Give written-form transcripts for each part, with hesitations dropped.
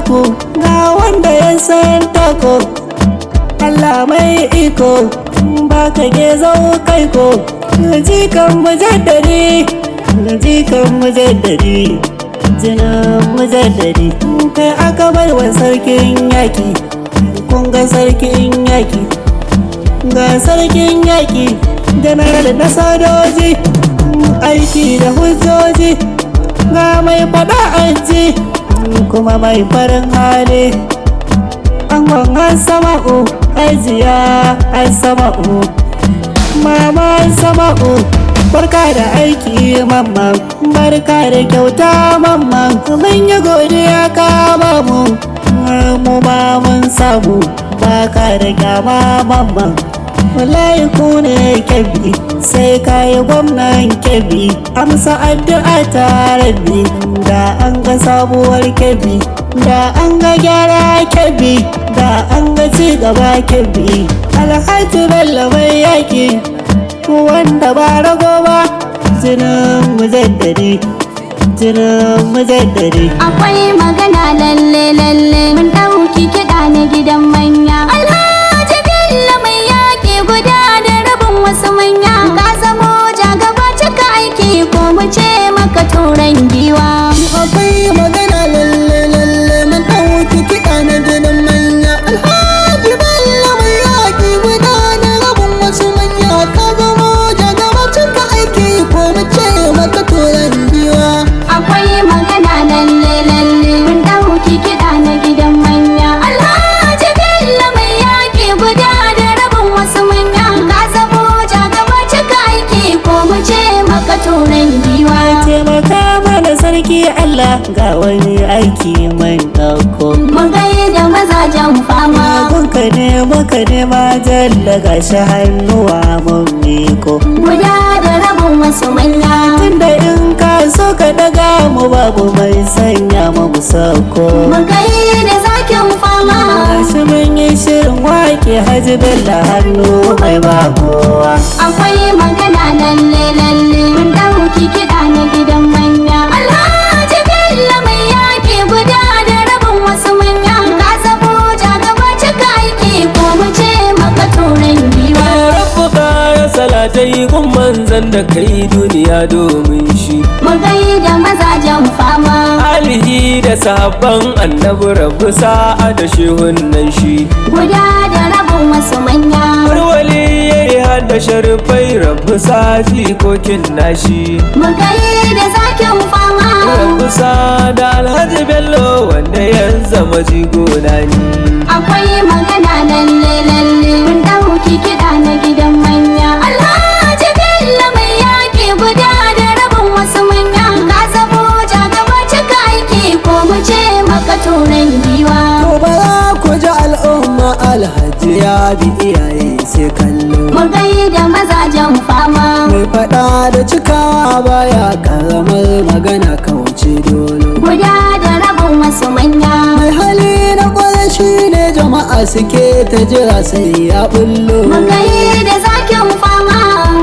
taku ga wanda ya san tako. Allah mai iko baka gezo kai ko. Jikan mujaddadi, jikan mujaddadi, jinin mujaddadi. Kai aka bar wa sarkin yaki, kun ga sarkin yaki, ga sarkin yaki, janar na sojoji, aiki da hujjoji, ga mai fada aji kuma mai farin hali. Angon Assama'u, ajiya Assama'u, mama Assama'u, barka da aiki mamman, barka da kyauta mamman. Mun yi godiya ka bamu, mu ma mun samu, baka da kyama mamman. Wallahi ku ne Kebbi, sai ka yi gwamnan Kebbi. Amsa addu'a ta Rabbi, da an ga sabuwar Kebbi, da an ga gyara Kebbi, da an ga ci gaba Kebbi. Alhaji Bello mai yaki, wanda ba rago ba, jinin mujaddadi, jinin mujaddadi. Akwai magana lalle lalle, mun ɗauki kiɗa na gidan manya. Alhaji Bello mai yaƙi guda da rabin wasu manya. Ka zamo jagaba cika aiki ko mu ce maka turan giwa. Akwai magana lalle lalle, mun ɗauki kiɗa na gidan manya. Alhaji Bello mai yaƙi guda da rabin wasu manya. Ka zamo jagaba cika aiki ko mu ce maka turan giwa. Akwai magana lalle lalle, mun ɗauki kiɗa na gidan manya. Alhaji Bello mai yaƙi guda da rabin wasu manya. Ka zamo jagaba cika aiki ko mu ce maka turan giwa. Taimaka mana sarki Allah, ga wani aiki mai ɗauko. Mun gaida mazajen fama, Gunka ne muka nema jalla, gashi hannuwa mun miko. guda da rabin wasu manya. Tunda in ka so ka daga mu, babu mai sanya mu sauko. Mun gaida zakin fama, Gashi mun yi shirin wake Haji Bello hannu mai ba kowa. akwai magana lalle lalle, mun ɗauki kiɗa na gidan manya. Alhaji Bello mai yaƙi guda da rabin wasu manya. Ka zamo jagaba cika aiki ko mu ce maka turan giwa. Rabbu ƙara salatai gun manzan da kai duniya domin shi. Mun gaida mazajen fama, Alihi da sahabban annabi rabbu sa'a da shehun nan shi. guda da rabin wasu manya. Warwali yayi har da sharifai rabbu sa jikokin nashi. Mun gaida zakin fama, Rabbu sa da Alhaji Bello wanda ya zama jigona ni. akwai magana lalle lalle, mun ɗauki kiɗa na gidan manya. Alhaji Bello mai yaƙi guda da rabin wasu manya. Ka zamo jagaba cika aiki ko mu ce maka turan giwa. To bara ku ji al'umma, Alhaji ya bi iyaye sai kallo. Mun gaida mazajen fama, Mai faɗa da cikawa baya ƙaramar magana kauce dolo. guda da rabin wasu manya. Mai hali na ƙwarai shi ne jama'a suke ta jira sai ya bullo. Mun gaida zakin fama,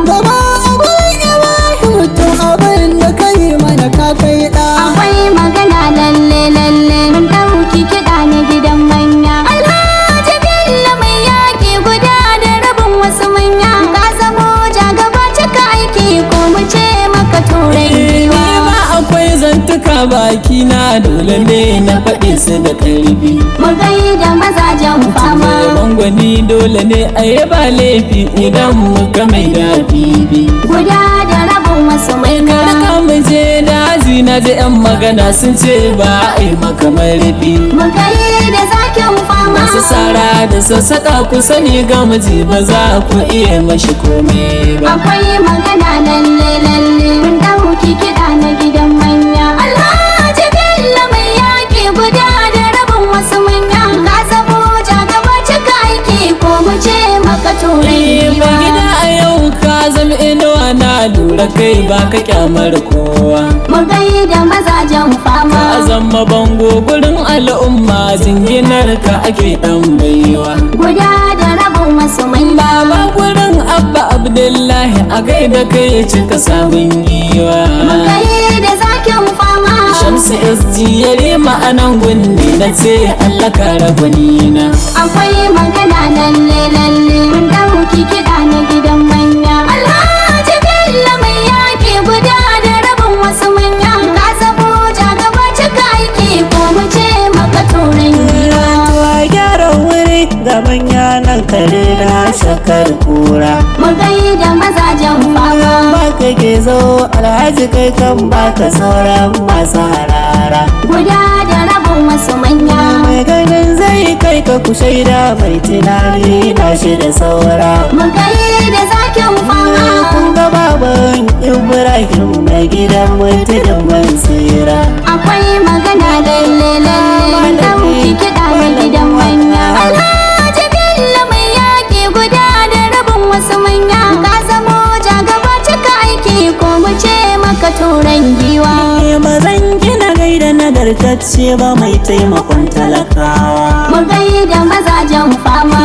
Gaba abin ya bashi mutum, abin da kai mana ka kai ɗa. akwai magana lalle lalle, mun ɗauki kiɗa na gidan manya. Alhaji Bello mai yaƙi guda da rabin wasu manya. Ka zamo jagaba cika aiki ko mu ce maka turan giwa. ma akwai zantuka baki na dole ne na faɗi su da ƙarfi. Mu gaida mazajen fama, Gwangwani dole ne a yaba laifi idan muka mai da bibi. guda da rabin wasu manya. Karka mu je daji na ji 'yan magana sun ce ba a yi maka marfi. Mu gaida zakin fama, Masu sara da sassaƙa ku sani ga miji ba za ku iya mashi komai ba. akwai magana lalle lalle, mun ɗauki kiɗa na gidan manya. Alhaji Bello mai yaƙi guda da rabin wasu manya. Ka zamo jagaba cika aiki ko mu ce maka turan Mai giwa. gida a yau ka zama inuwa, na lura kai ba ka kyamar kowa. Mu gaida mazajen fama, Ka zama bango gurin al'umma, jinginar ka ake ɗan baiwa. guda da rabin wasu manya. Baba gurin Abba Abdullahi a gaida kai cika sabon giwa. Mu gaida zakin fama, Shamsu SG yare ma'anan gunni na ce Allah ka rabani na. Akwai magana lalle lalle mun dauki kiɗa na gidan manya. Alhaji Bello mai yaƙi guda da rabin wasu manya. Ka zamo jagaba cika aiki ko mu ce maka turan giwa. Wa gyara wuri ga manya nan kare na shakar kura. Mu gaida mazajen fama. Baka gezo alhaji kai kan baka sauran masu harara. Guda da rabin wasu manya. Mai ganin zai kai ka ku shaida mai tunani na shi da saura. Mu gaida zakin fama. Kun ga baban Ibrahim mai gidan mutumin Mansira. Akwai magana lalle lalle mun dauki kiɗa na gidan manya. Alhaji Bello mai yaƙi guda da rabin wasu manya. Ka zamo jagaba cika aiki ko mu ce maka turan giwa. Mazan gina gaida nagartacce ba mai taimakon talakawa. Mu gaida mazajen fama.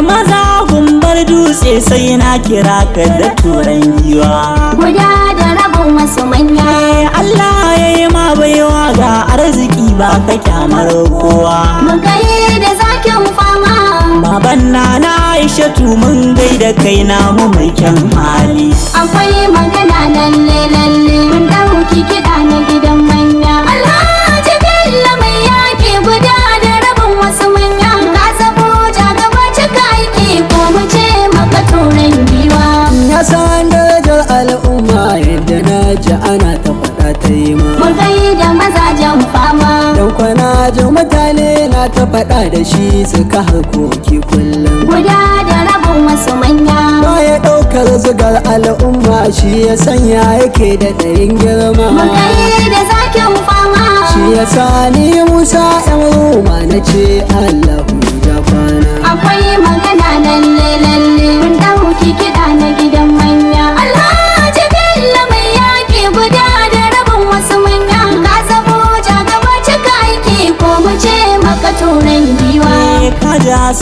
Maza gumbar dutse sai na kira ka da turan giwa. Guda da rabin wasu manya. Allah ya yi ma baiwa ga arziki ba ka kyamar kowa. Mu gaida zakin fama. Baban na Aishatu mun gaida kai namu mai kyan hali. Akwai magana lalle lalle mun dauki kiɗa na gidan manya. Alhaji Bello mai yaƙi guda da rabin wasu manya. Ka zamo jagaba cika aiki ko mu ce maka turan giwa. Ya san darajar al'umma yadda na ji ana ta faɗa ta yi ma. Mu gaida mazajen fama. Dan kwana ji mutane na ta faɗa da shi suka harkoki kullum. Guda da rabin wasu manya. Baya ɗaukar zugar al'umma shi ya sanya yake da ɗayin girma. Mu gaida zakin fama. Shi ya sa ni Musa ‘yan Roma na ce Allahu ya kwana. Akwai magana lalle lalle mun dauki kiɗa na gidan manya. Alhaji Bello mai yaƙi guda da rabin wasu manya. Ka zamo jagaba cika aiki ko mu ce maka turan giwa. Kaja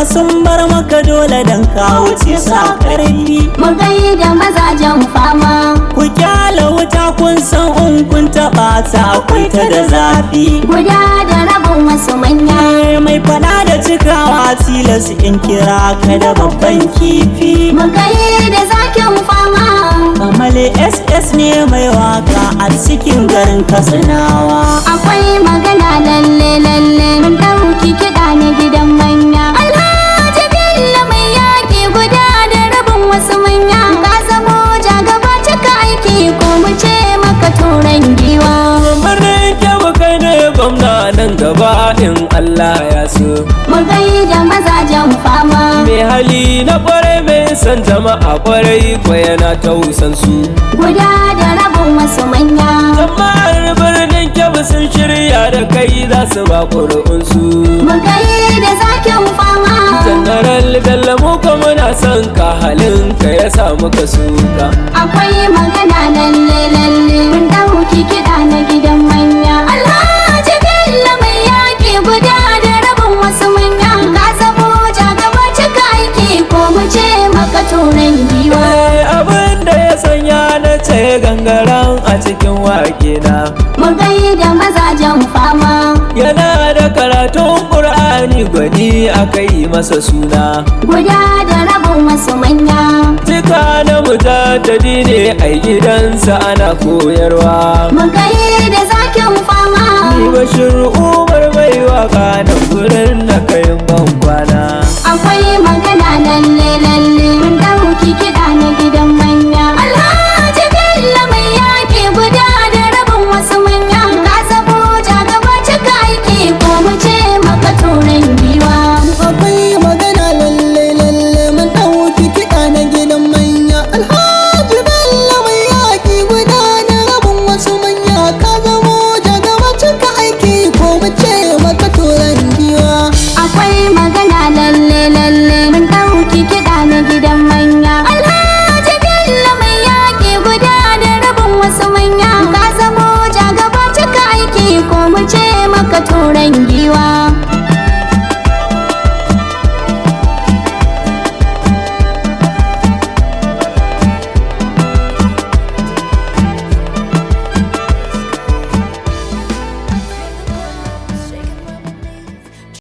sun bar maka dole dan ka wuce sa ƙarfi. Mu gaida mazajen fama. Ku kyala wuta kun san in kun taɓa ta akwai ta da zafi. Guda da rabin wasu manya. Mai fada da cikawa tilas in kira ka da babban kifi. Mu gaida zakin fama. Kamale SS ne mai waka a cikin garin Katsinawa. Akwai magana lalle lalle mun dauki kiɗa na gidan manya. Alhaji Bello mai yaƙi guda da rabin wasu manya. Ka zamo jagaba cika aiki ko mu ce maka turan giwa. Birnin Kebbi kai ne gwamna nan gaba in Allah ya so. Mu gaida mazajen fama. Mai hali na kwarai mai san jama'a kwarai ko yana tausan su. Guda da rabin wasu manya. Jama'ar birnin Kebbi sun shirya da kai za su ba ƙuri'unsu. Mu gaida zakin fama. General Bello mu ko muna son ka halin ka ya samu ka suka. Akwai magana lalle lalle mun dauki kiɗa na gidan manya. Alhaji Bello mai yaƙi guda da rabin wasu manya. Ka zamo jagaba cika aiki ko mu ce maka turan giwa. Abin da ya sanya na ce gangaran a cikin wake na. Mu gaida mazajen fama. Yana da karatun Ƙur'ani gwani aka yi masa suna. Guda da rabin wasu manya. Cika na mujaddadi ne a gidansa ana koyarwa. Mu gaida zakin fama. Ni Bashir Umar mai waka na gurin na kayan ban kwana.